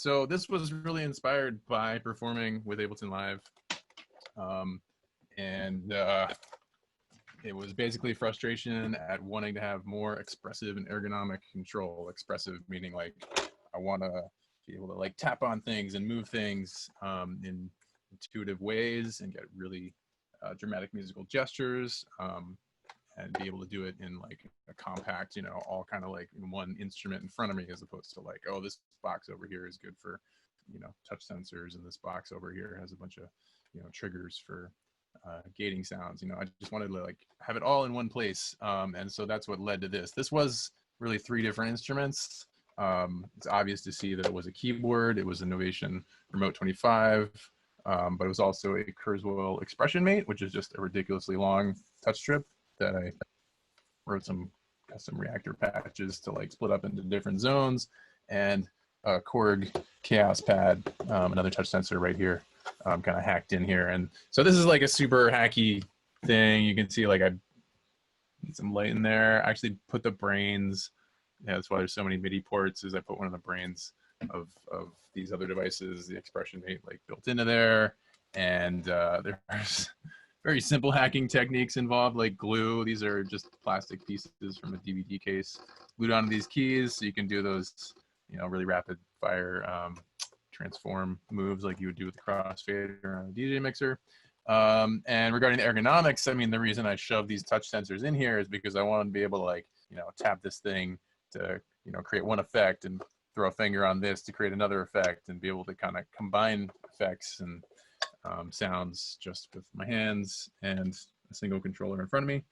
So this was really inspired by performing with Ableton Live. It was basically frustration at wanting to have more expressive and ergonomic control. Expressive meaning like I want to be able to like tap on things and move things in intuitive ways and get really dramatic musical gestures and be able to do it in like a compact, all kind of like in one instrument in front of me, as opposed to like, oh, this box over here is good for, touch sensors, and this box over here has a bunch of, triggers for gating sounds. I just wanted to like have it all in one place. And so that's what led to this. This was really 3 different instruments. It's obvious to see that it was a keyboard. It was a Novation Remote 25, but it was also a Kurzweil Expression Mate, which is just a ridiculously long touch strip that I wrote some custom reactor patches to like split up into different zones, and a Korg Chaos Pad, another touch sensor right here, kind of hacked in here. And so this is like a super hacky thing. You can see like I need some light in there. I actually put the brains. Yeah, that's why there's so many MIDI ports, is I put one of the brains of these other devices, the Expression Mate, like built into there. And there's very simple hacking techniques involved, like glue. These are just plastic pieces from a DVD case glued onto these keys, so you can do those, really rapid fire transform moves like you would do with the crossfader on a DJ mixer. And regarding the ergonomics, I mean, the reason I shoved these touch sensors in here is because I wanted to be able to like, tap this thing to, create one effect and throw a finger on this to create another effect, and be able to kind of combine effects and sounds just with my hands and a single controller in front of me.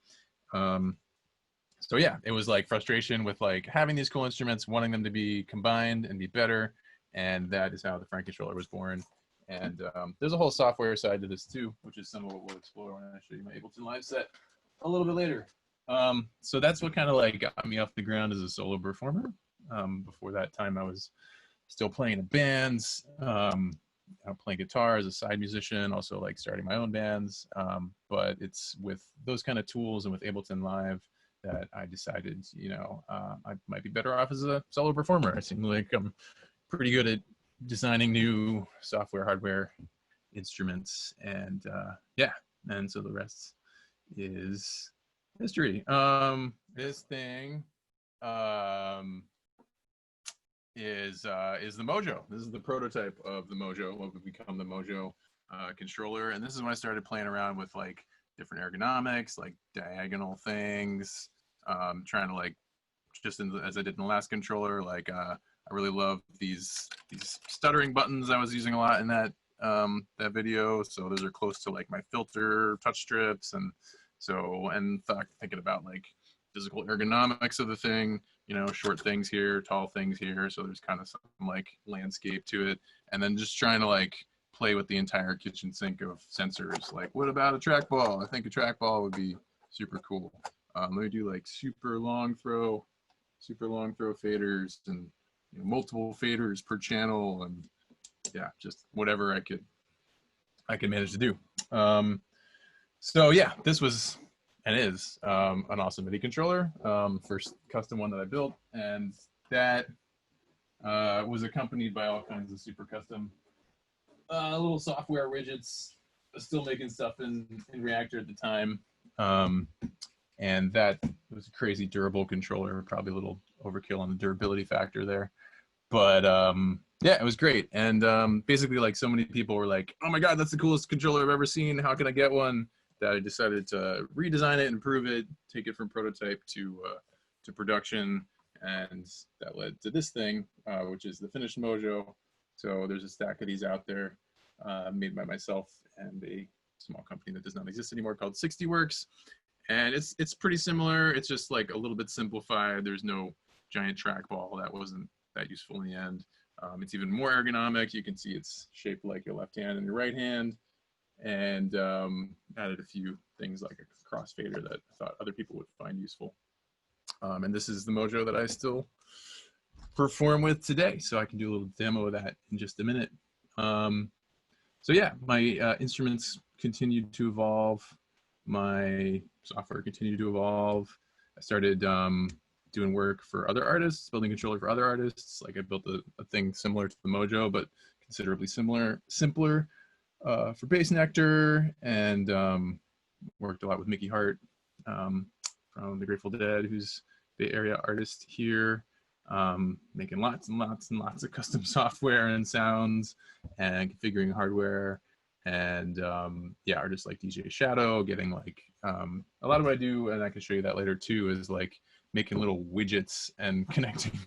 So yeah, it was like frustration with like having these cool instruments, wanting them to be combined and be better. And that is how the Frank controller was born. And there's a whole software side to this too, which is some of what we'll explore when I show you my Ableton Live set a little bit later. So that's what kind of like got me off the ground as a solo performer. Before that time, I was still playing in bands, playing guitar as a side musician, also like starting my own bands. But it's with those kind of tools and with Ableton Live that I decided, I might be better off as a solo performer. I seem like I'm pretty good at designing new software, hardware, instruments, and yeah. And so the rest is history. This thing is the Mojo. This is the prototype of the Mojo, what would become the Mojo controller. And this is when I started playing around with like different ergonomics, like diagonal things, trying to like, just as I did in the last controller, like I really love these stuttering buttons I was using a lot in that that video. So those are close to like my filter touch strips, and thinking about like physical ergonomics of the thing, short things here, tall things here. So there's kind of some like landscape to it, and then just trying to like play with the entire kitchen sink of sensors. Like, what about a trackball? I think a trackball would be super cool. Let me do like super long throw faders, and multiple faders per channel, and yeah, just whatever I could manage to do. So yeah, this was and is an awesome MIDI controller, first custom one that I built, and that was accompanied by all kinds of super custom little software widgets. I was still making stuff in Reactor at the time, and that was a crazy durable controller, probably a little overkill on the durability factor there. But yeah, it was great. And basically, like, so many people were like, oh my God, that's the coolest controller I've ever seen. How can I get one? That I decided to redesign it, improve it, take it from prototype to production. And that led to this thing, which is the finished Mojo. So there's a stack of these out there made by myself and a small company that does not exist anymore called 60 Works. And it's pretty similar. It's just like a little bit simplified. There's no giant trackball. That wasn't that useful in the end. It's even more ergonomic. You can see it's shaped like your left hand and your right hand, and added a few things like a crossfader that I thought other people would find useful. And this is the Mojo that I still perform with today. So I can do a little demo of that in just a minute. So yeah, my instruments continued to evolve. My software continued to evolve. I started doing work for other artists, building controller for other artists. Like I built a thing similar to the Mojo, but considerably simpler for Bass Nectar, and worked a lot with Mickey Hart from the Grateful Dead, who's Bay Area artist here, making lots and lots of custom software and sounds and configuring hardware. And yeah, artists like DJ Shadow, getting like a lot of what I do, and I can show you that later too, is like making little widgets and connecting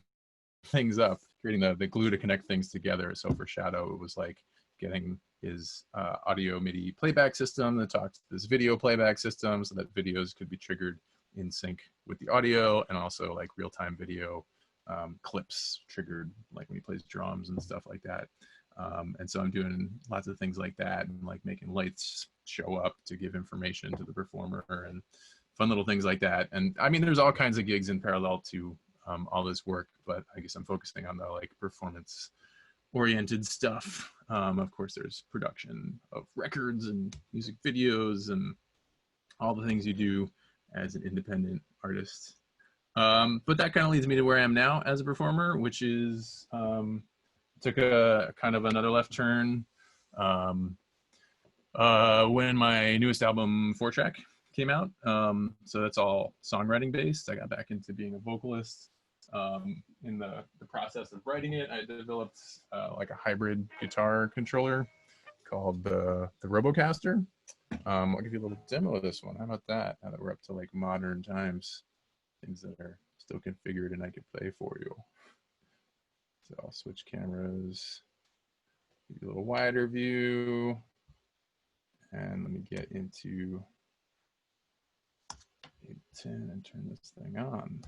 things up, creating the glue to connect things together. So for Shadow, it was like getting his audio MIDI playback system that talked to this video playback system so that videos could be triggered in sync with the audio, and also like real-time video clips triggered like when he plays drums and stuff like that. And so I'm doing lots of things like that, and like making lights show up to give information to the performer and fun little things like that. And I mean, there's all kinds of gigs in parallel to all this work, but I guess I'm focusing on the like performance oriented stuff. Of course, there's production of records and music videos and all the things you do as an independent artist. But that kind of leads me to where I am now as a performer, which is took a kind of another left turn when my newest album, 4-Track, came out. So that's all songwriting based. I got back into being a vocalist. In the process of writing it, I developed like a hybrid guitar controller called the Robocaster. I'll give you a little demo of this one. How about that? Now that we're up to like modern times, things that are still configured and I can play for you. So I'll switch cameras, give you a little wider view, and let me get into Ableton and turn this thing on.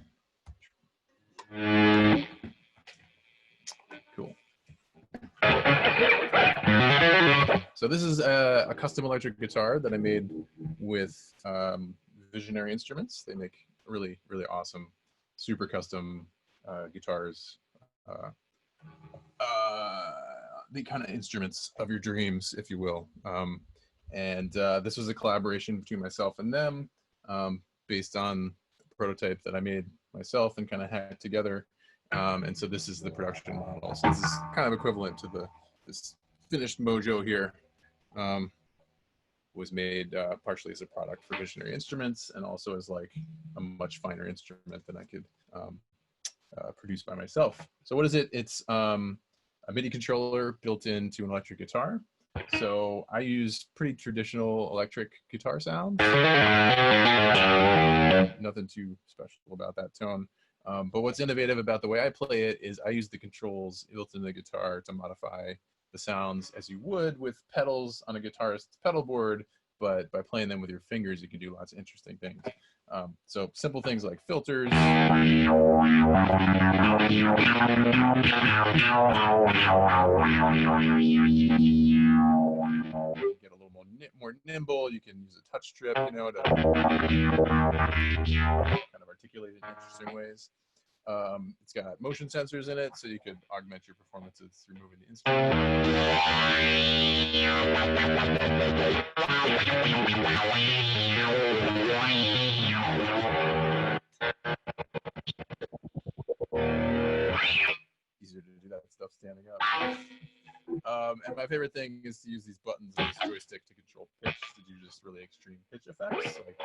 Cool. So this is a custom electric guitar that I made with Visionary Instruments. They make really, really awesome, super custom guitars. The kind of instruments of your dreams, if you will. And this was a collaboration between myself and them, based on the prototype that I made myself and kind of hacked together. And so this is the production model. So this is kind of equivalent to this finished Mojo here. Was made partially as a product for Visionary Instruments, and also as like a much finer instrument than I could produce by myself. So what is it? It's a MIDI controller built into an electric guitar. So I use pretty traditional electric guitar sounds. Nothing too special about that tone. But what's innovative about the way I play it is I use the controls built in the guitar to modify the sounds as you would with pedals on a guitarist's pedal board, but by playing them with your fingers, you can do lots of interesting things. So simple things like filters. Get a little more nimble. You can use a touch strip, you know, to kind of articulate it in interesting ways. It's got motion sensors in it, so you could augment your performances through moving the instrument. Easier to do that stuff standing up. And my favorite thing is to use these buttons on this joystick to control pitch, to do just really extreme pitch effects. Like,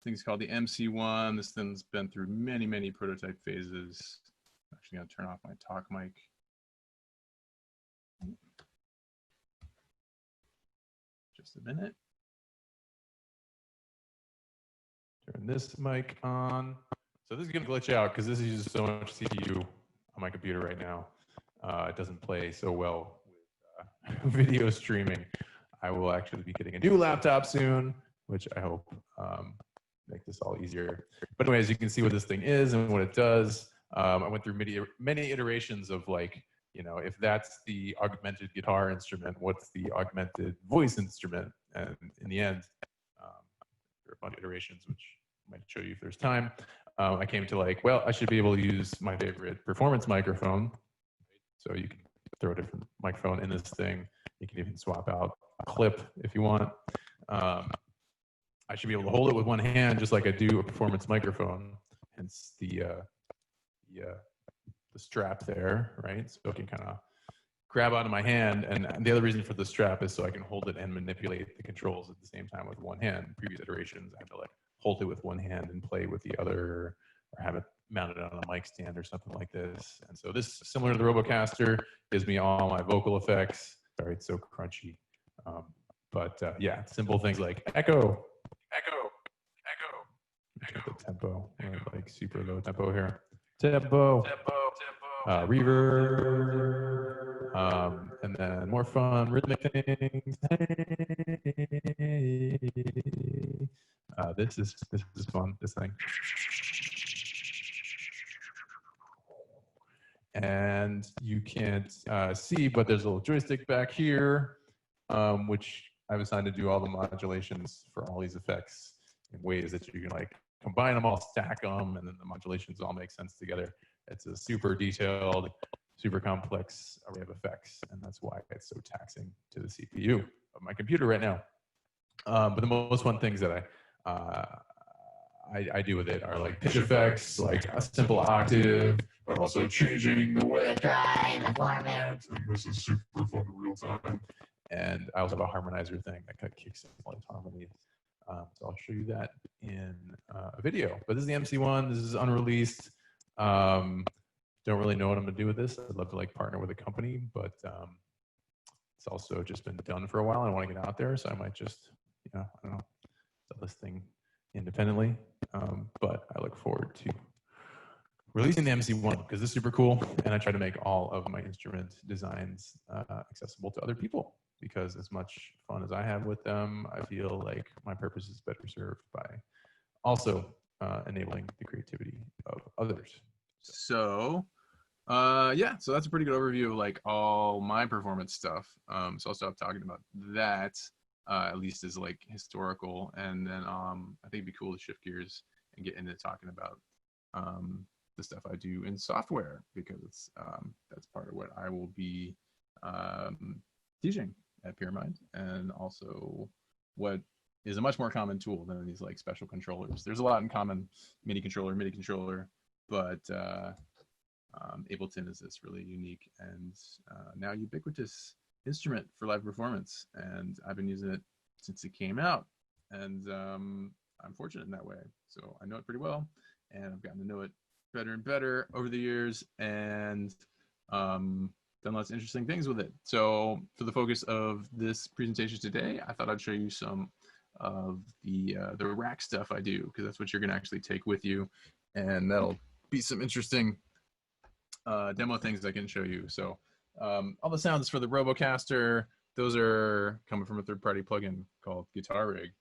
thing's called the MC1. This thing's been through many, many prototype phases. I'm actually going to turn off my talk mic. Just a minute. Turn this mic on. So this is going to glitch out because this uses so much CPU on my computer right now. It doesn't play so well with video streaming. I will actually be getting a new laptop soon, which I hope make this all easier. But anyways, you can see what this thing is and what it does. I went through many iterations of like, you know, if that's the augmented guitar instrument, what's the augmented voice instrument? And in the end, there are a bunch of iterations, which I might show you if there's time. I came to like, well, I should be able to use my favorite performance microphone. So you can throw a different microphone in this thing. You can even swap out a clip if you want. I should be able to hold it with one hand, just like I do a performance microphone. Hence the strap there, right? So I can kind of grab onto my hand. And the other reason for the strap is so I can hold it and manipulate the controls at the same time with one hand. In previous iterations, I had to like hold it with one hand and play with the other, or have it mounted on a mic stand or something like this. And so this, similar to the Robocaster, gives me all my vocal effects. Sorry, it's so crunchy. Yeah, simple things like echo, echo, echo. The tempo, like super low tempo here. Tempo, reverb, and then more fun rhythmic things. This is fun. This thing. And you can't see, but there's a little joystick back here, which I've assigned to do all the modulations for all these effects in ways that you can like combine them all, stack them, and then the modulations all make sense together. It's a super detailed, super complex array of effects, and that's why it's so taxing to the CPU of my computer right now. But the most fun things that I do with it are like pitch effects, like a simple octave, but also changing the way I try and format. And this is super fun in real time. And I also have a harmonizer thing that kind of kicks in all these harmonies. So I'll show you that in a video. But this is the MC1. This is unreleased. Don't really know what I'm gonna do with this. I'd love to like partner with a company, but it's also just been done for a while. I want to get out there, so I might just, I don't know, sell this thing independently. But I look forward to releasing the MC1 because this is super cool, and I try to make all of my instrument designs accessible to other people, because as much fun as I have with them, I feel like my purpose is better served by also enabling the creativity of others. So so that's a pretty good overview of like all my performance stuff. So I'll stop talking about that, at least as like historical, and then I think it'd be cool to shift gears and get into talking about the stuff I do in software, because that's part of what I will be teaching at Pyramind, and also what is a much more common tool than these like special controllers. There's a lot in common: MIDI controller, but Ableton is this really unique and now ubiquitous instrument for live performance, and I've been using it since it came out, and I'm fortunate in that way. So I know it pretty well, and I've gotten to know it better and better over the years, and done lots of interesting things with it. So for the focus of this presentation today, I thought I'd show you some of the rack stuff I do, because that's what you're going to actually take with you, and that'll be some interesting demo things I can show you. So all the sounds for the Robocaster, those are coming from a third-party plugin called Guitar Rig.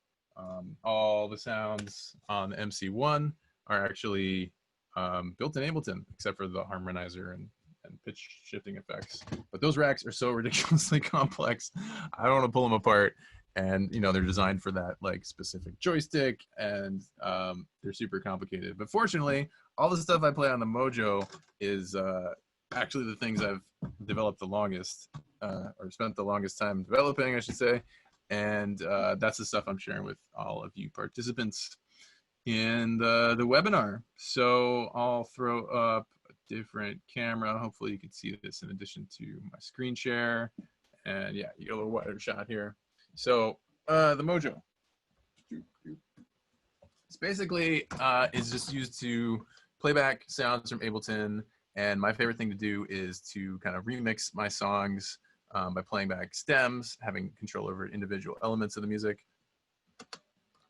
All the sounds on the MC1 are actually built in Ableton, except for the harmonizer and pitch shifting effects. But those racks are so ridiculously complex, I don't want to pull them apart. And they're designed for that like specific joystick, and they're super complicated. But fortunately, all the stuff I play on the Mojo is actually the things I've developed the longest, or spent the longest time developing, I should say. And that's the stuff I'm sharing with all of you participants in the webinar. So I'll throw up a different camera. Hopefully you can see this in addition to my screen share. And yeah, you get a little wider shot here. So the Mojo, it's basically is just used to play back sounds from Ableton. And my favorite thing to do is to kind of remix my songs by playing back stems, having control over individual elements of the music.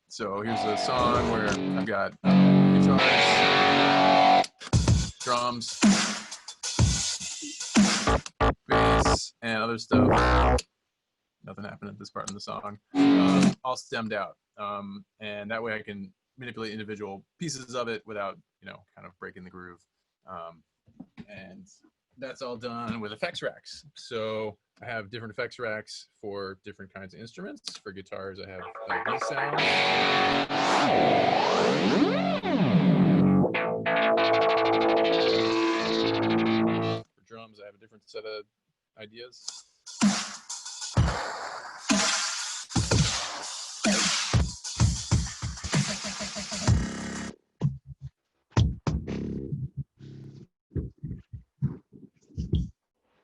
So here's a song where I've got guitars, drums, bass, and other stuff. Nothing happened at this part in the song. All stemmed out. And that way I can manipulate individual pieces of it without, kind of breaking the groove. And that's all done with effects racks. So I have different effects racks for different kinds of instruments. For guitars, I have these sounds. For drums, I have a different set of ideas.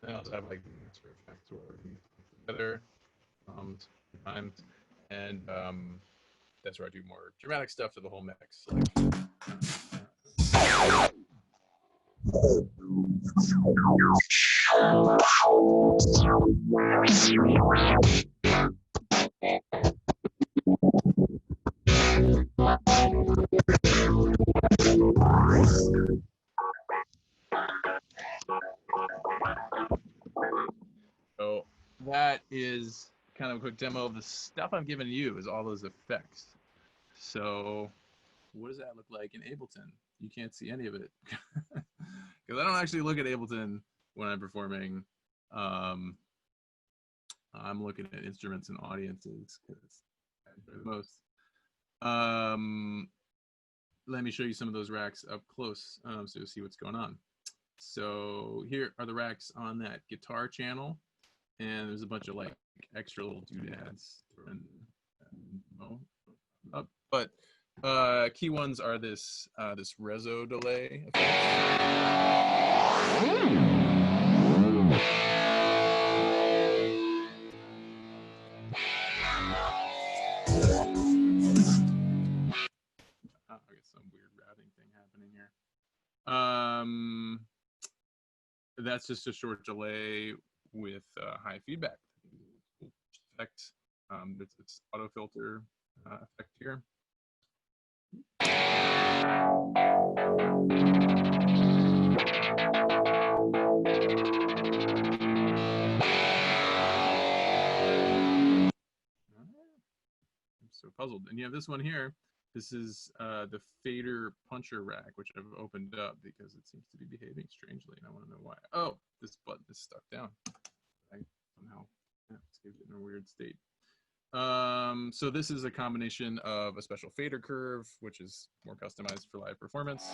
I also have like master effects where I can put together sometimes, and that's where I do more dramatic stuff to the whole mix. So that is kind of a quick demo of the stuff I'm giving you, is all those effects. So what does that look like in Ableton? You can't see any of it because I don't actually look at Ableton when I'm performing. I'm looking at instruments and audiences because the most. Let me show you some of those racks up close so you'll see what's going on. So here are the racks on that guitar channel, and there's a bunch of like extra little doodads. But key ones are this this reso delay effect. I get some weird routing thing happening here. That's just a short delay with high feedback effect. It's auto filter effect here. I'm so puzzled. And you have this one here. This is the fader puncher rack, which I've opened up because it seems to be behaving strangely, and I want to know why. Oh, this button is stuck down. I somehow saved it in a weird state. So this is a combination of a special fader curve, which is more customized for live performance.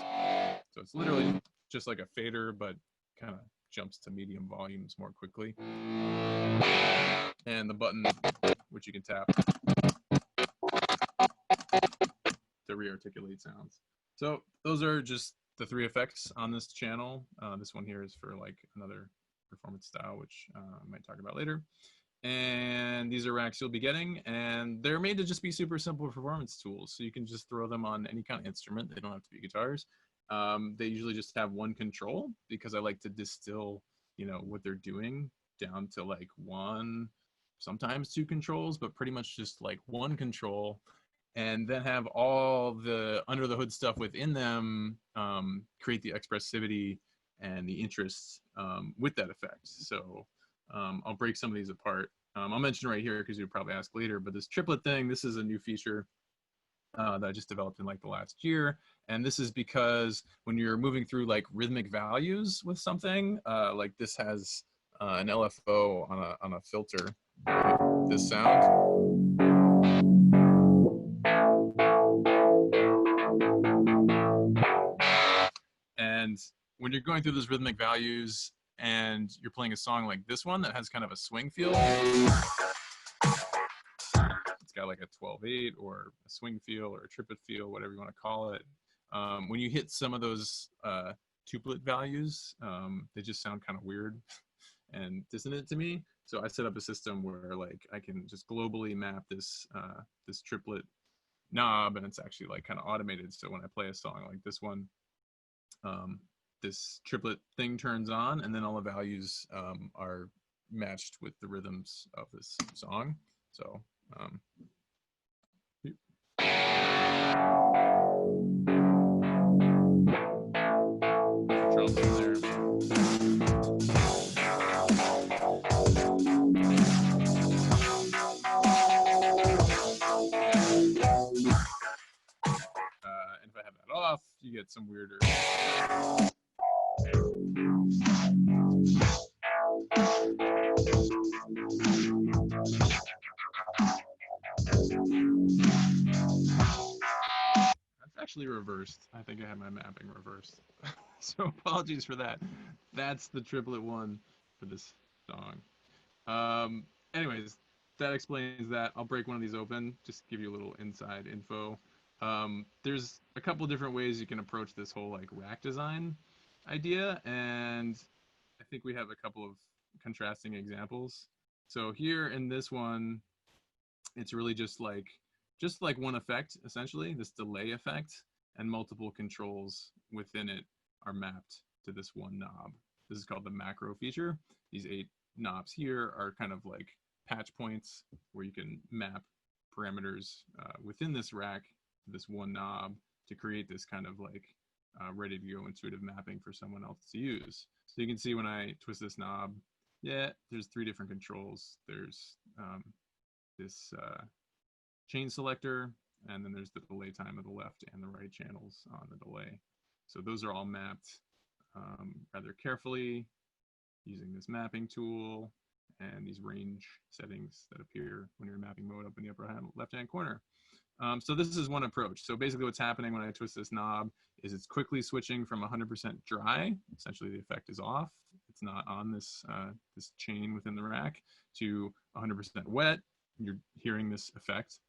So it's literally just like a fader, but kind of jumps to medium volumes more quickly. And the button, which you can tap to re-articulate sounds. So those are just the 3 effects on this channel. This one here is for like another performance style, which I might talk about later. And these are racks you'll be getting, and they're made to just be super simple performance tools. So you can just throw them on any kind of instrument. They don't have to be guitars. They usually just have one control because I like to distill, you know, what they're doing down to like 1, sometimes 2 controls, but pretty much just like 1 control, and then have all the under the hood stuff within them create the expressivity and the interest with that effect. So I'll break some of these apart. I'll mention right here because you'll probably ask later, but this triplet thing, this is a new feature that I just developed in like the last year. And this is because when you're moving through like rhythmic values with something, like this has an LFO on a filter, this sound. And when you're going through those rhythmic values and you're playing a song like this one that has kind of a swing feel, it's got like a 12/8 or a swing feel or a triplet feel, whatever you want to call it. When you hit some of those tuplet values, they just sound kind of weird and dissonant to me. So I set up a system where like I can just globally map this this triplet knob, and it's actually like kind of automated. So when I play a song like this one, this triplet thing turns on, and then all the values are matched with the rhythms of this song. So drums in there. And if I have that off, you get some weirder. That's actually reversed. I think I had my mapping reversed. So apologies for that. That's the triplet one for this song. Anyways, that explains that. I'll break one of these open, just give you a little inside info. There's a couple different ways you can approach this whole like rack design idea, and I think we have a couple of contrasting examples. So here in this one, it's really just like one effect, essentially, this delay effect, and multiple controls within it are mapped to this one knob. This is called the macro feature. These 8 knobs here are kind of like patch points where you can map parameters within this rack to this one knob to create this kind of like ready to go intuitive mapping for someone else to use. So you can see when I twist this knob, yeah, there's 3 different controls. There's this chain selector, and then there's the delay time of the left and the right channels on the delay. So those are all mapped rather carefully using this mapping tool and these range settings that appear when you're in mapping mode up in the upper left-hand corner. So this is one approach. So basically what's happening when I twist this knob is it's quickly switching from 100% dry, essentially the effect is off, it's not on this, this chain within the rack, to 100% wet. You're hearing this effect.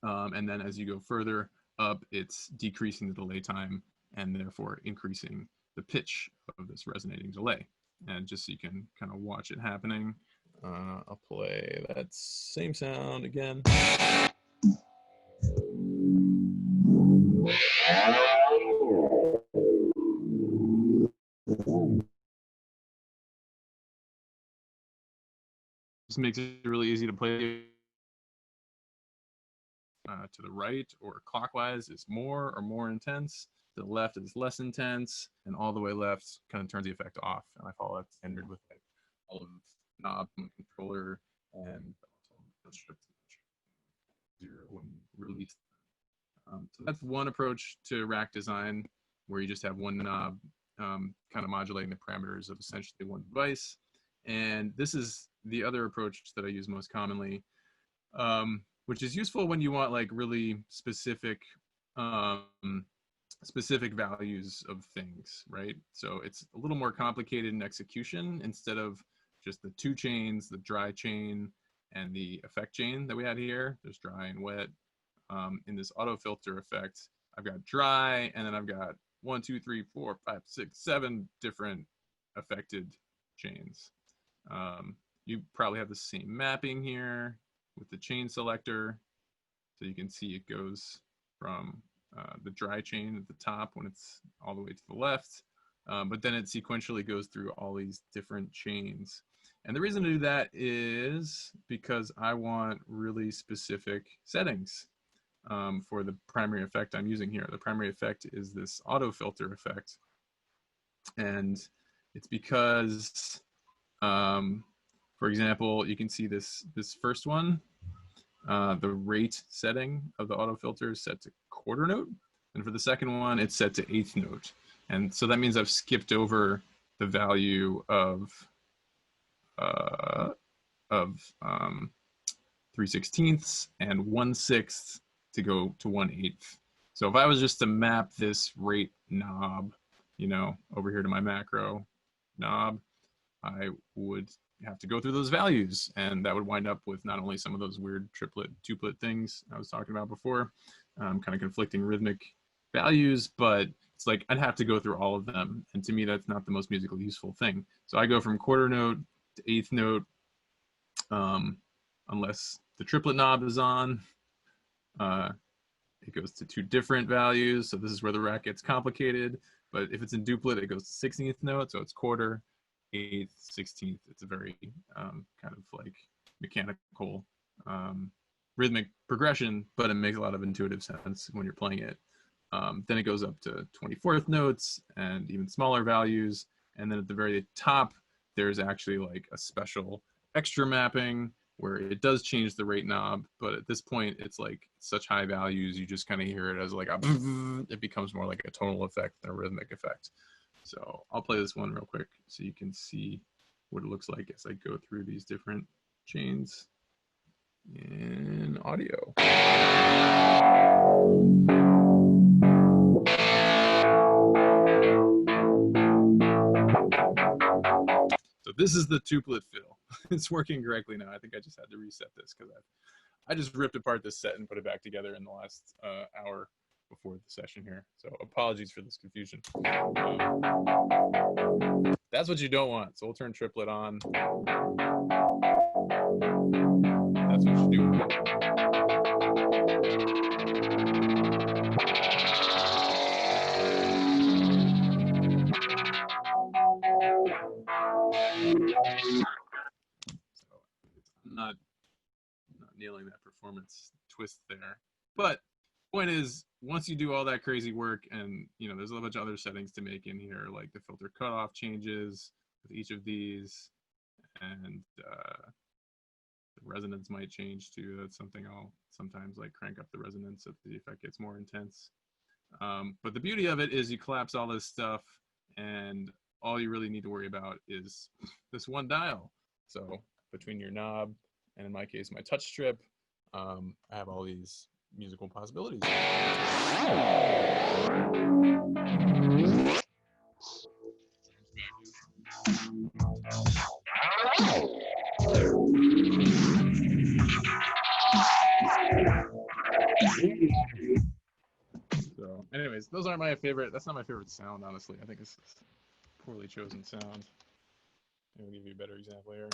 And then as you go further up, it's decreasing the delay time and therefore increasing the pitch of this resonating delay. And just so you can kind of watch it happening, I'll play that same sound again. This makes it really easy to play. To the right or clockwise is more or more intense. To the left is less intense, and all the way left kind of turns the effect off. And I follow that standard with like all of knob and controller and zero when released. So that's one approach to rack design, where you just have one knob kind of modulating the parameters of essentially one device. And this is the other approach that I use most commonly, which is useful when you want like really specific specific values of things, right? So it's a little more complicated in execution. Instead of just the 2 chains, the dry chain and the effect chain that we had here, there's dry and wet. In this auto filter effect, I've got dry, and then I've got 1, 2, 3, 4, 5, 6, 7 different affected chains. You probably have the same mapping here with the chain selector. So you can see it goes from the dry chain at the top when it's all the way to the left, but then it sequentially goes through all these different chains. And the reason to do that is because I want really specific settings for the primary effect I'm using here. The primary effect is this auto filter effect. And it's because, for example, you can see this first one, the rate setting of the auto filter is set to quarter note. And for the second one, it's set to 1/8 note. And so that means I've skipped over the value of 3/16 and 1/6 to go to 1/8. So if I was just to map this rate knob, you know, over here to my macro knob, I would have to go through those values, and that would wind up with not only some of those weird triplet, tuplet things I was talking about before, kind of conflicting rhythmic values, but it's like I'd have to go through all of them, and to me that's not the most musically useful thing. So I go from quarter note to 1/8 note, unless the triplet knob is on. It goes to 2 different values, so this is where the rack gets complicated. But if it's in duplet, it goes to 16th note, so it's quarter, 1/8, 16th. It's a very kind of like mechanical rhythmic progression, but it makes a lot of intuitive sense when you're playing it. Then it goes up to 24th notes and even smaller values. And then at the very top, there's actually like a special extra mapping where it does change the rate knob, but at this point, it's like such high values, you just kind of hear it as like a, it becomes more like a tonal effect than a rhythmic effect. So I'll play this one real quick so you can see what it looks like as I go through these different chains in audio. So this is the Triplet fill. It's working correctly now. I think I just had to reset this because I just ripped apart this set and put it back together in the last hour before the session here. So apologies for this confusion. That's what you don't want. So we'll turn Triplet on. That's what you do. So I'm not nailing that performance twist there. But point is, once you do all that crazy work, and there's a bunch of other settings to make in here, like the filter cutoff changes with each of these, and the resonance might change too. That's something I'll sometimes like crank up the resonance so the effect gets more intense. But the beauty of it is you collapse all this stuff, and all you really need to worry about is this one dial. So between your knob and, in my case, my touch strip, I have all these musical possibilities. So anyways, those aren't my favorite. That's not my favorite sound, honestly. I think it's a poorly chosen sound. I'll give you a better example here.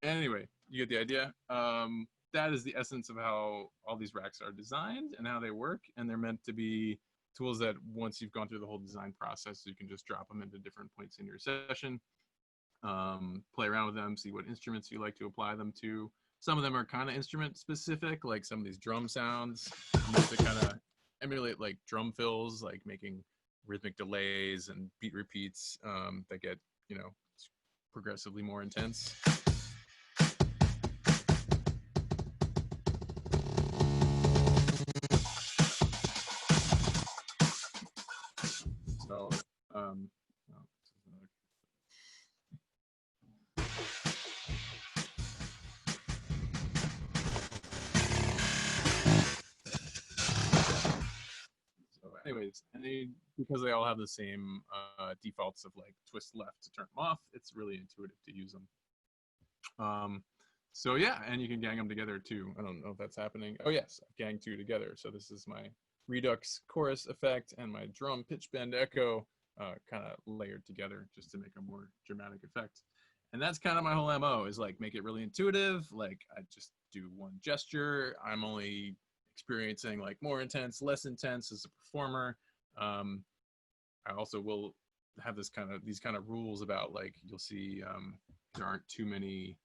Anyway, you get the idea. That is the essence of how all these racks are designed and how they work. And they're meant to be tools that once you've gone through the whole design process, you can just drop them into different points in your session, play around with them, see what instruments you like to apply them to. Some of them are kind of instrument specific, like some of these drum sounds to kind of emulate like drum fills, like making rhythmic delays and beat repeats that get, progressively more intense. So, anyways, because they all have the same defaults of like twist left to turn them off, it's really intuitive to use them. So yeah, and you can gang them together too. I don't know if that's happening. Oh yes, I've ganged two together. So this is my redux chorus effect and my drum pitch bend echo kind of layered together just to make a more dramatic effect. And that's kind of my whole MO, is like make it really intuitive. Like I just do one gesture. I'm only experiencing like more intense, less intense as a performer. I also will have these kind of rules about, like, you'll see there aren't too many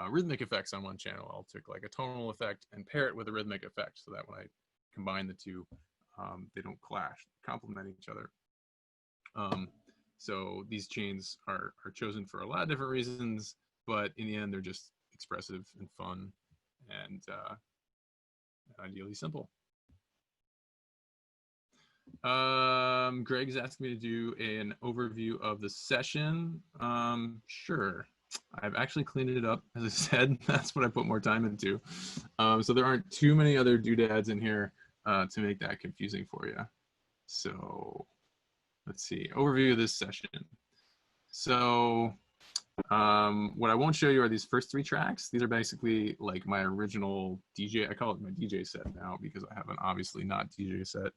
rhythmic effects on one channel. I'll take like a tonal effect and pair it with a rhythmic effect so that when I combine the two, they don't clash, complement each other. So these chains are chosen for a lot of different reasons, but in the end, they're just expressive and fun and ideally simple. Greg's asked me to do an overview of the session. Sure. I've actually cleaned it up, as I said. That's what I put more time into. So there aren't too many other doodads in here to make that confusing for you. So let's see, overview of this session. So what I won't show you are these first three tracks. These are basically like my original DJ. I call it my DJ set now because I have an obviously not DJ set.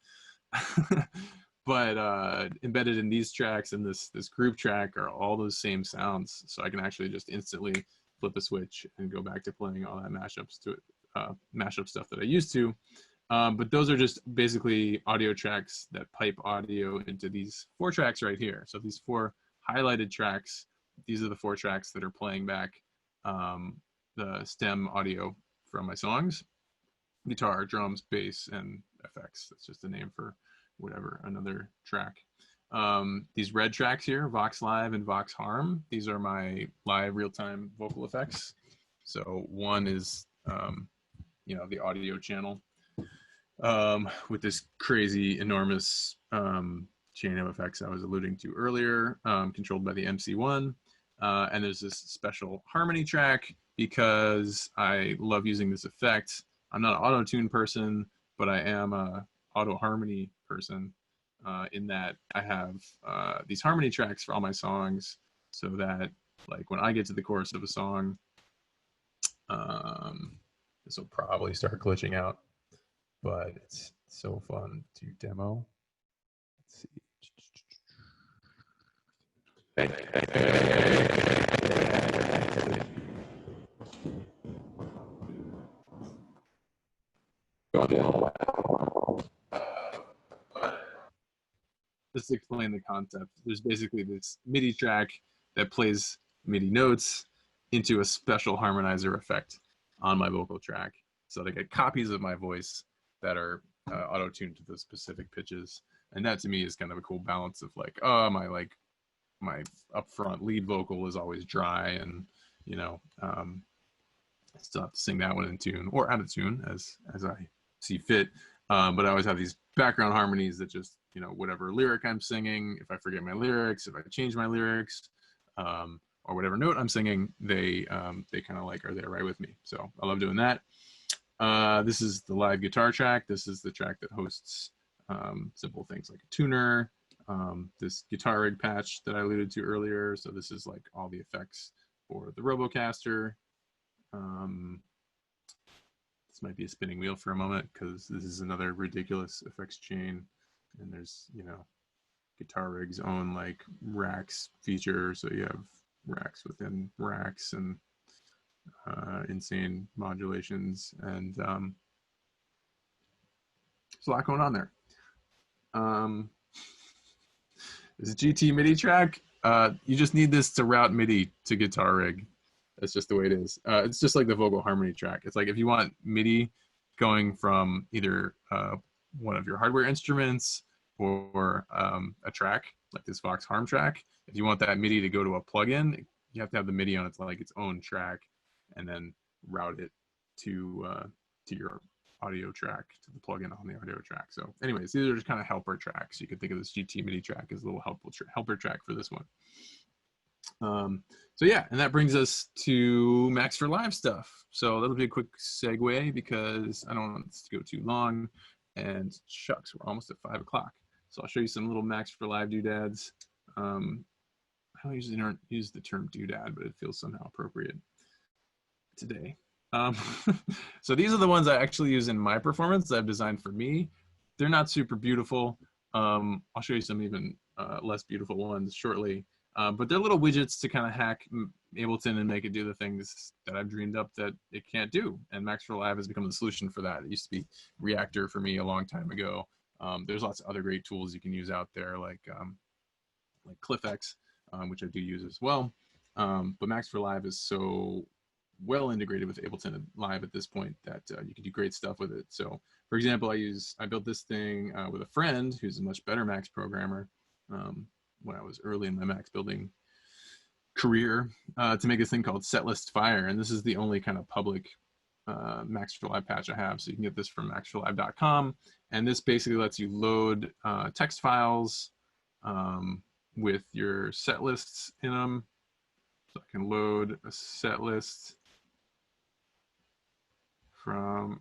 But embedded in these tracks and this group track are all those same sounds. So I can actually just instantly flip a switch and go back to playing all that mashup stuff that I used to. But those are just basically audio tracks that pipe audio into these 4 tracks right here. So these 4 highlighted tracks, these are the 4 tracks that are playing back the stem audio from my songs: guitar, drums, bass, and effects. That's just a name for whatever, another track. These red tracks here, Vox Live and Vox Harm, these are my live real-time vocal effects. So one is, you know, the audio channel with this crazy, enormous chain of effects I was alluding to earlier, controlled by the MC1. And there's this special harmony track because I love using this effect. I'm not an auto-tune person, but I am a auto harmony person in that I have these harmony tracks for all my songs so that like when I get to the chorus of a song, this will probably start glitching out, but it's so fun to demo. Let's see. Just to explain the concept, there's basically this MIDI track that plays MIDI notes into a special harmonizer effect on my vocal track. So they get copies of my voice that are auto-tuned to those specific pitches. And that to me is kind of a cool balance of like, oh, my upfront lead vocal is always dry, and you know, I still have to sing that one in tune or out of tune as I see fit. But I always have these background harmonies that just, you know, whatever lyric I'm singing, if I forget my lyrics, if I change my lyrics, or whatever note I'm singing, they kind of like are there right with me. So I love doing that. This is the live guitar track. This is the track that hosts simple things like a tuner, this guitar rig patch that I alluded to earlier. So this is like all the effects for the Robocaster. This might be a spinning wheel for a moment because this is another ridiculous effects chain. And there's, you know, Guitar Rig's own like racks feature. So you have racks within racks and insane modulations. And there's a lot going on there. This GT MIDI track, you just need this to route MIDI to Guitar Rig. That's just the way it is. It's just like the vocal harmony track. It's like if you want MIDI going from either one of your hardware instruments or a track, like this Vox Harm track, if you want that MIDI to go to a plugin, you have to have the MIDI on its like its own track and then route it to your audio track, to the plugin on the audio track. So anyways, these are just kind of helper tracks. You could think of this GT MIDI track as a little helper track for this one. So yeah, and that brings us to Max for Live stuff. So that'll be a quick segue because I don't want this to go too long. And shucks, we're almost at 5 o'clock. So I'll show you some little Max for Live doodads. I don't usually use the term doodad, but it feels somehow appropriate today. So these are the ones I actually use in my performance that I've designed for me. They're not super beautiful. I'll show you some even less beautiful ones shortly. But they're little widgets to kind of hack Ableton and make it do the things that I've dreamed up that it can't do. And Max for Live has become the solution for that. It used to be Reactor for me a long time ago. There's lots of other great tools you can use out there, like CliffX, which I do use as well. But Max for Live is so well integrated with Ableton Live at this point that you can do great stuff with it. So, for example, I built this thing with a friend who's a much better Max programmer when I was early in my Max building career to make this thing called Setlist Fire. And this is the only kind of public Max for Live patch I have. So you can get this from maxforlive.com. And this basically lets you load text files with your set lists in them. So I can load a set list from,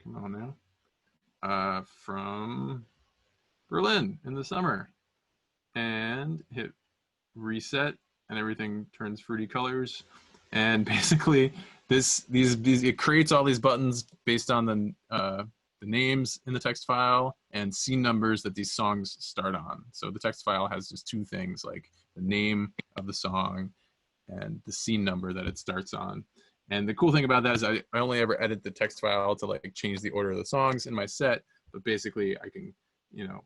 come on now, from Berlin in the summer, and hit reset, and everything turns fruity colors. And basically, it creates all these buttons based on the names in the text file and scene numbers that these songs start on. So the text file has just two things, like the name of the song and the scene number that it starts on. And the cool thing about that is I only ever edit the text file to like change the order of the songs in my set, but basically I can, you know,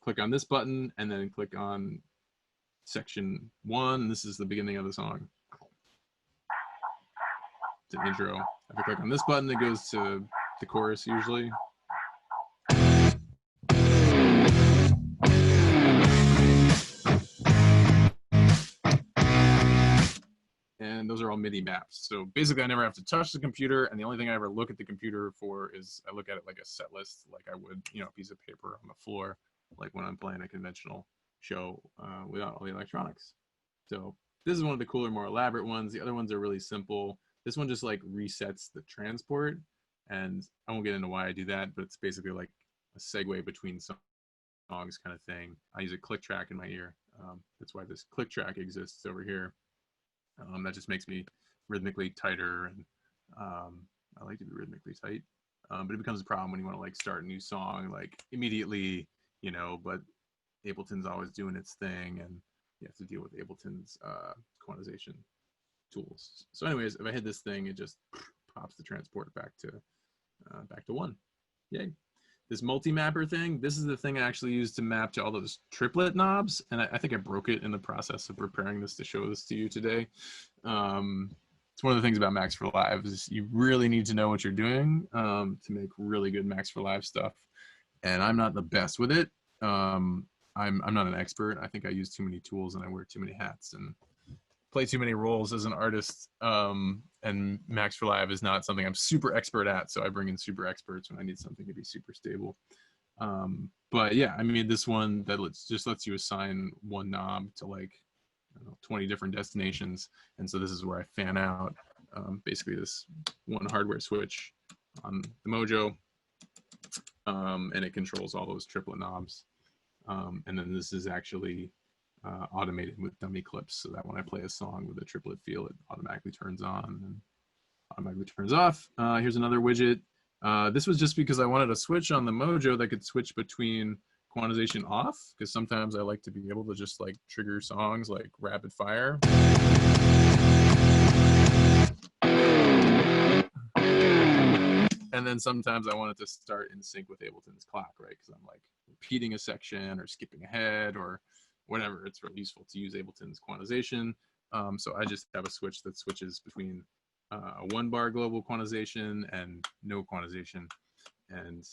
click on this button and then click on section 1. This is the beginning of the song. It's an intro. If I click on this button, it goes to the chorus usually. and those are all MIDI maps. So basically I never have to touch the computer, and the only thing I ever look at the computer for is I look at it like a set list, like I would, you know, a piece of paper on the floor, like when I'm playing a conventional show without all the electronics. So this is one of the cooler, more elaborate ones. The other ones are really simple. This one just like resets the transport, and I won't get into why I do that, but it's basically like a segue between songs kind of thing. I use a click track in my ear. That's why this click track exists over here. That just makes me rhythmically tighter, and I like to be rhythmically tight. But it becomes a problem when you want to like start a new song like immediately, you know, but Ableton's always doing its thing, and you have to deal with Ableton's quantization tools. So anyways, if I hit this thing, it just pops the transport back to 1. Yay. This multi-mapper thing, this is the thing I actually use to map to all those triplet knobs, and I think I broke it in the process of preparing this to show this to you today. It's one of the things about Max for Live is you really need to know what you're doing to make really good Max for Live stuff, and I'm not the best with it. I'm not an expert. I think I use too many tools and I wear too many hats and play too many roles as an artist. And Max for Live is not something I'm super expert at, so I bring in super experts when I need something to be super stable. But yeah, I mean, this one that just lets you assign one knob to like, I don't know, 20 different destinations. And so this is where I fan out basically this one hardware switch on the Mojo, and it controls all those triplet knobs. And then this is actually automated with dummy clips, so that when I play a song with a triplet feel, it automatically turns on and automatically turns off. Here's another widget. This was just because I wanted a switch on the Mojo that could switch between quantization off, because sometimes I like to be able to just like trigger songs like rapid fire. And then sometimes I want it to start in sync with Ableton's clock, right? Because I'm like repeating a section or skipping ahead or whatever. It's really useful to use Ableton's quantization. So I just have a switch that switches between a 1-bar global quantization and no quantization. And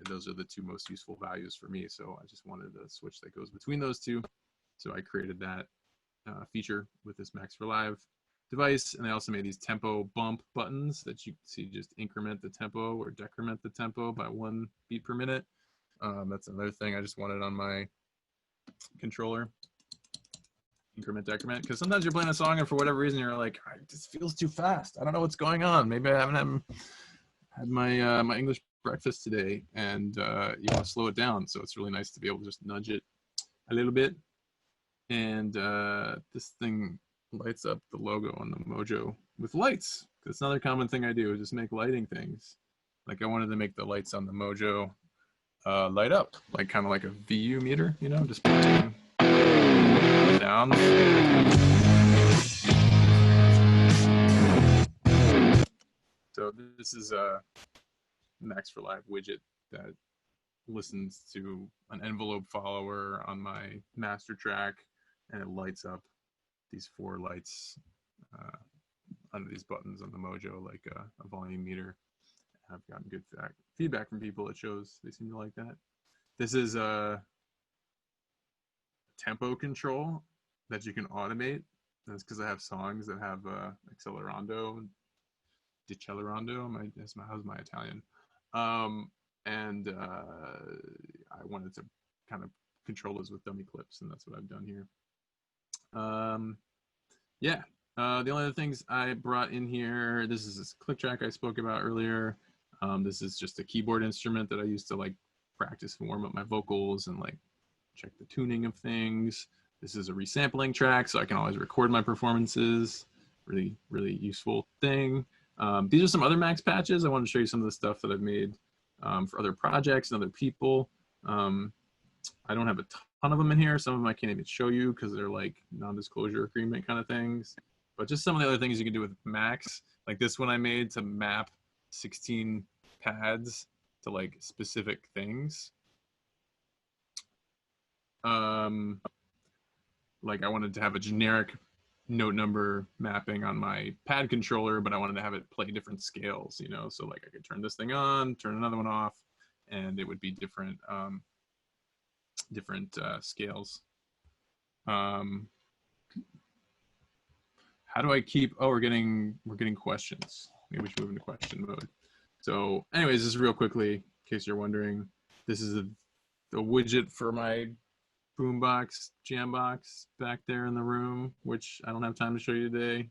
those are the two most useful values for me. So I just wanted a switch that goes between those two. So I created that feature with this Max for Live device. And I also made these tempo bump buttons that you can see just increment the tempo or decrement the tempo by 1 beat per minute. That's another thing I just wanted on my controller. Increment, decrement, because sometimes you're playing a song and for whatever reason you're like, this feels too fast. I don't know what's going on. Maybe I haven't had my my English breakfast today, and you want to slow it down. So it's really nice to be able to just nudge it a little bit. And this thing lights up the logo on the Mojo with lights. That's another common thing I do, is just make lighting things. Like I wanted to make the lights on the Mojo light up, like kind of like a VU meter, you know, just playing sounds. So this is a Max for Live widget that listens to an envelope follower on my master track, and it lights up these 4 lights under these buttons on the Mojo, like a volume meter. I've gotten good feedback from people. It shows they seem to like that. This is a tempo control that you can automate. That's because I have songs that have accelerando, decelerando. How's my Italian? And I wanted to kind of control those with dummy clips, and that's what I've done here. Yeah, the only other things I brought in here, this is this click track I spoke about earlier. This is just a keyboard instrument that I use to like practice and warm up my vocals and like check the tuning of things. This is a resampling track, so I can always record my performances. Really, really useful thing. These are some other Max patches. I want to show you some of the stuff that I've made for other projects and other people. I don't have a ton of them in here. Some of them I can't even show you because they're like non-disclosure agreement kind of things. But just some of the other things you can do with Max, like this one I made to map 16 pads to like specific things. Like I wanted to have a generic note number mapping on my pad controller, but I wanted to have it play different scales, you know, so like I could turn this thing on, turn another one off, and it would be different scales. how do I keep, oh, we're getting questions. Maybe we should move into question mode. So anyways, just real quickly, in case you're wondering, this is a widget for my boombox, Jambox back there in the room, which I don't have time to show you today.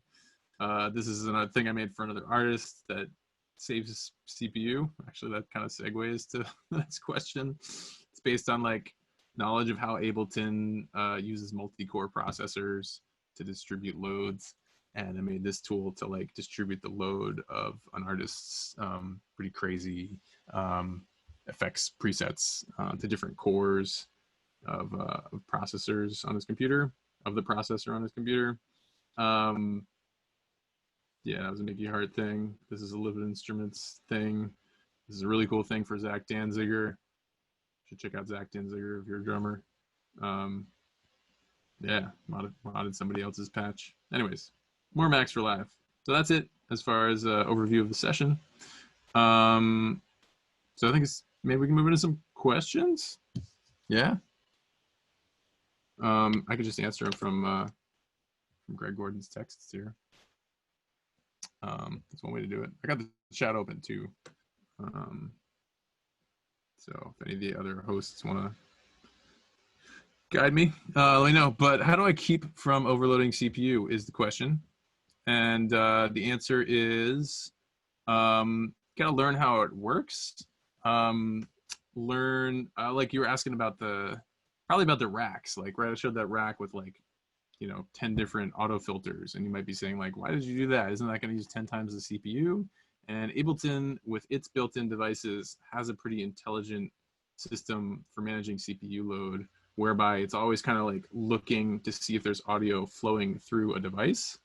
This is another thing I made for another artist that saves CPU. Actually, that kind of segues to the next question. It's based on like knowledge of how Ableton uses multi-core processors to distribute loads. And I made this tool to like distribute the load of an artist's pretty crazy effects presets to different cores of processors on his computer, of the processor on his computer. Yeah, that was a Mickey Hart thing. This is a Live Instruments thing. This is a really cool thing for Zach Danziger. You should check out Zach Danziger if you're a drummer. Yeah, modded somebody else's patch. Anyways, more Max for Live. So that's it as far as overview of the session. So I think maybe we can move into some questions. Yeah. I could just answer them from Greg Gordon's texts here. That's one way to do it. I got the chat open too. So if any of the other hosts want to guide me, let me know. But how do I keep from overloading CPU is the question. And the answer is gotta learn how it works. Learn, like you were asking about probably about the racks. Like, right, I showed that rack with like, 10 different auto filters, and you might be saying like, why did you do that? Isn't that going to use 10 times the CPU? And Ableton, with its built-in devices, has a pretty intelligent system for managing CPU load, whereby it's always kind of like looking to see if there's audio flowing through a device.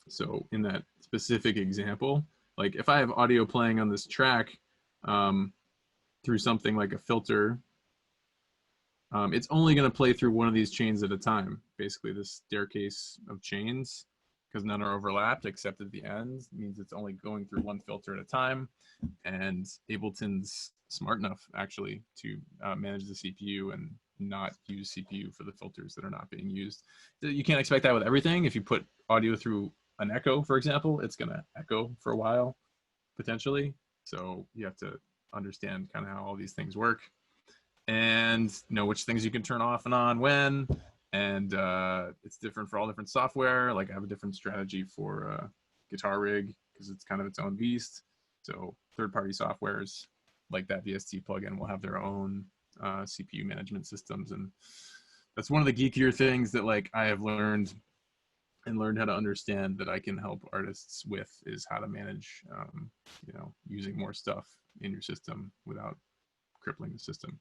So in that specific example, like if I have audio playing on this track through something like a filter, it's only going to play through one of these chains at a time, basically this staircase of chains, because none are overlapped except at the end. It means it's only going through one filter at a time. And Ableton's smart enough actually to manage the CPU and not use CPU for the filters that are not being used. You can't expect that with everything. If you put audio through an echo, for example, it's going to echo for a while, potentially. So you have to understand kind of how all these things work, and know which things you can turn off and on when. And it's different for all different software. Like I have a different strategy for Guitar Rig because it's kind of its own beast. So third-party softwares like that VST plugin will have their own CPU management systems. And that's one of the geekier things that like I have learned how to understand that I can help artists with, is how to manage, using more stuff in your system without crippling the system.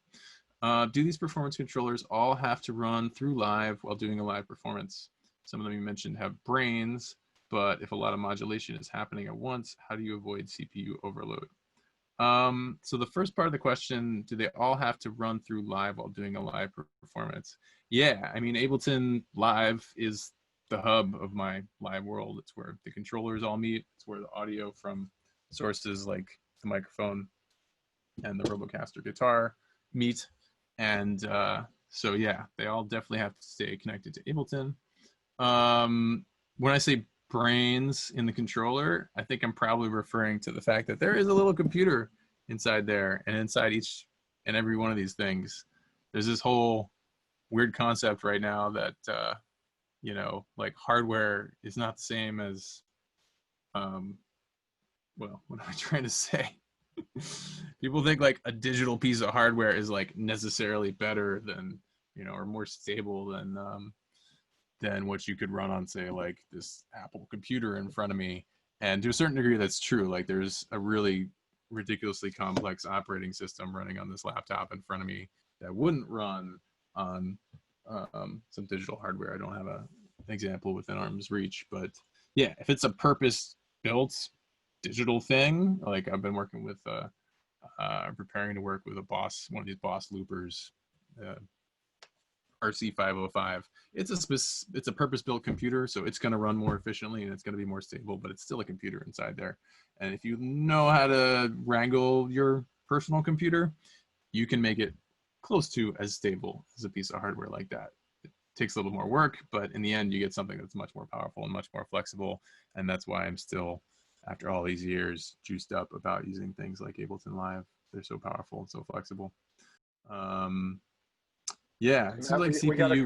Do these performance controllers all have to run through live while doing a live performance? Some of them you mentioned have brains, but if a lot of modulation is happening at once, how do you avoid CPU overload? So the first part of the question, do they all have to run through live while doing a live performance? Yeah, I mean, Ableton Live is the hub of my live world. It's where the controllers all meet. It's where the audio from sources like the microphone and the Robocaster guitar meet. And so yeah, they all definitely have to stay connected to Ableton. When I say brains in the controller, I think I'm probably referring to the fact that there is a little computer inside there, and inside each and every one of these things, there's this whole weird concept right now that like hardware is not the same as well, what am I trying to say? People think like a digital piece of hardware is like necessarily better than, or more stable than what you could run on, say, like this Apple computer in front of me. And to a certain degree, that's true. Like there's a really ridiculously complex operating system running on this laptop in front of me that wouldn't run on some digital hardware. I don't have an example within arm's reach, but yeah, if it's a purpose-built digital thing, like I've been working with, preparing to work with one of these Boss loopers, RC505. It's a purpose-built computer, so it's going to run more efficiently and it's going to be more stable, but it's still a computer inside there. And if you know how to wrangle your personal computer, you can make it close to as stable as a piece of hardware like that. takes a little more work, but in the end you get something that's much more powerful and much more flexible. And that's why I'm still, after all these years, juiced up about using things like Ableton Live. They're so powerful and so flexible. Yeah, it seems like CPU. We got a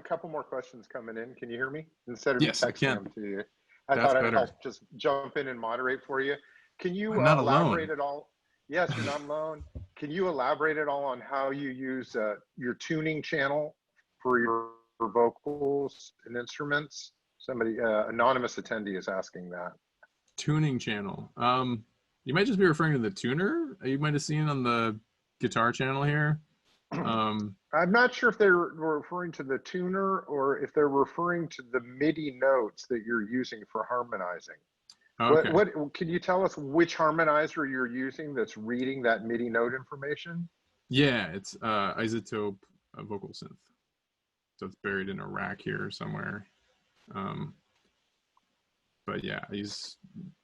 couple more questions coming in. Can you hear me? Instead of me texting them to you, I thought I'd just jump in and moderate for you. Can you elaborate at all? Yes, you're not alone. Can you elaborate at all on how you use your tuning channel for your vocals and instruments? Somebody, anonymous attendee is asking that. Tuning channel. You might just be referring to the tuner. You might have seen on the guitar channel here. I'm not sure if they're referring to the tuner or if they're referring to the MIDI notes that you're using for harmonizing. Okay. What can you tell us which harmonizer you're using that's reading that MIDI note information? Yeah, it's Isotope vocal synth. So it's buried in a rack here somewhere. But yeah, I use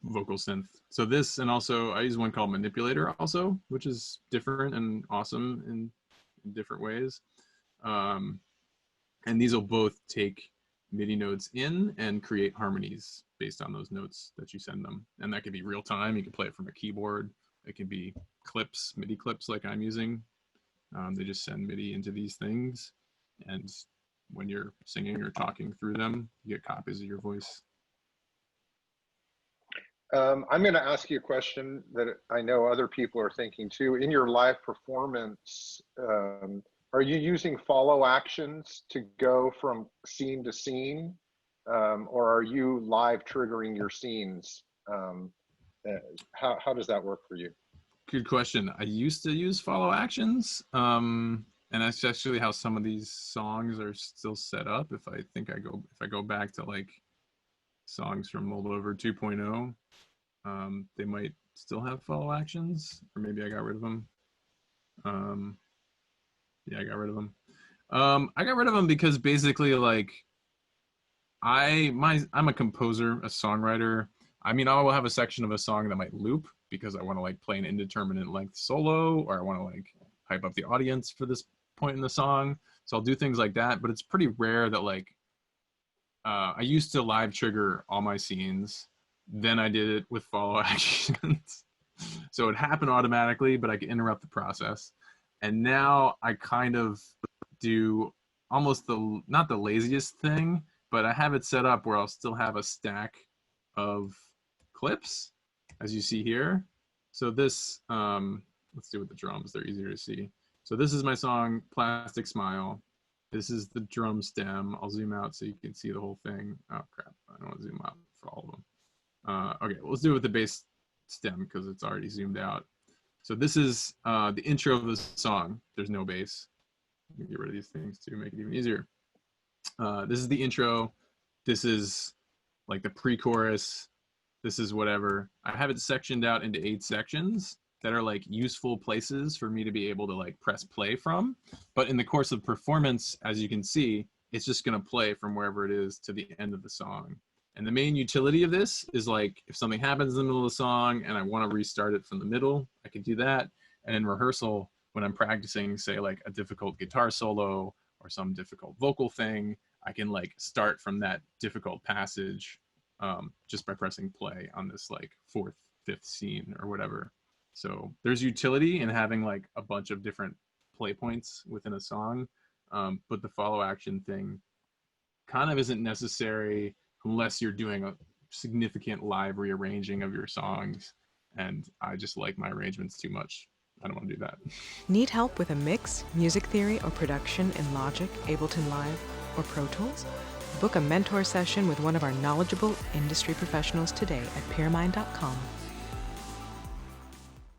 vocal synth. So this, and also I use one called Manipulator also, which is different and awesome in different ways. And these will both take MIDI notes in and create harmonies based on those notes that you send them. And that could be real time. You can play it from a keyboard. It could be clips, MIDI clips like I'm using. They just send MIDI into these things. And when you're singing or talking through them, you get copies of your voice. I'm going to ask you a question that I know other people are thinking too. In your live performance, are you using follow actions to go from scene to scene? Or are you live triggering your scenes? How does that work for you? Good question. I used to use follow actions. And that's actually how some of these songs are still set up. If I go back to like songs from Moldover 2.0, they might still have follow actions, or maybe I got rid of them. Yeah, I got rid of them. I got rid of them because basically, like, I'm a composer, a songwriter. I mean, I will have a section of a song that might loop because I want to like play an indeterminate length solo, or I want to like hype up the audience for this point in the song. So I'll do things like that, but it's pretty rare that like, I used to live trigger all my scenes. Then I did it with follow actions. So it happened automatically, but I could interrupt the process. And now I kind of do almost not the laziest thing, but I have it set up where I'll still have a stack of clips, as you see here. So this, let's do it with the drums, they're easier to see. So this is my song, Plastic Smile. This is the drum stem. I'll zoom out so you can see the whole thing. Oh crap, I don't want to zoom out for all of them. Okay, well, let's do it with the bass stem because it's already zoomed out. So this is the intro of the song. There's no bass. Let me get rid of these things to make it even easier. This is the intro. This is like the pre-chorus. This is whatever. I have it sectioned out into 8 sections that are like useful places for me to be able to like press play from. But in the course of performance, as you can see, it's just gonna play from wherever it is to the end of the song. And the main utility of this is like, if something happens in the middle of the song and I want to restart it from the middle, I can do that. And in rehearsal, when I'm practicing, say like a difficult guitar solo or some difficult vocal thing, I can like start from that difficult passage just by pressing play on this like 4th, 5th scene or whatever. So there's utility in having like a bunch of different play points within a song, but the follow action thing kind of isn't necessary unless you're doing a significant live rearranging of your songs. And I just like my arrangements too much. I don't want to do that. Need help with a mix, music theory, or production in Logic, Ableton Live, or Pro Tools? Book a mentor session with one of our knowledgeable industry professionals today at Pyramind.com.